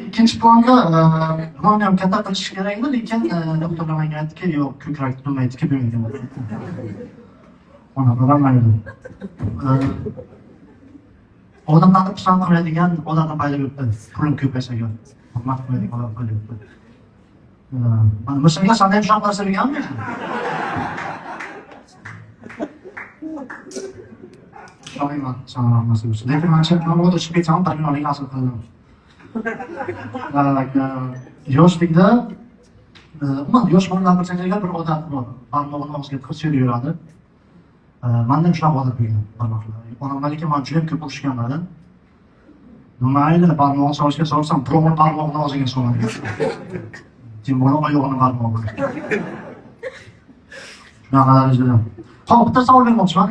İkinci planda buni ham katta qilish kerak edi, lekin doktorlar menga aytdiki, yo'q, ko'krak tutilmaydiki, bilmaydi. Ona bilmaydi. Odamlarni pisand qiladigan odamlar paydo bo'ldi. Pulim ko'paysaga, hurmat qiladigan odam paydo bo'ldi. Mana o'shanga qanday shunaqa narsa bilganmi? Shoyman, sanoqmas bo'lsa. Lekin men chiqib chiqib ketsam, barnolik hosil qildim. Yoshlikda umuman yosh bolalar bilan bir odat bor. Barmog'ini og'ziga tiqib yuradi. Menda shunaqa odat bo'lgan barmoqlar. Onam men juda ko'p urishganlar. Mayli, barmog'ini solishga solsam, birovni barmog'ini og'ziga soladi. Keyin bola oyog'ini barmog'iga. Shunaqa darajada. Hop, bitta savol bermoqchiman.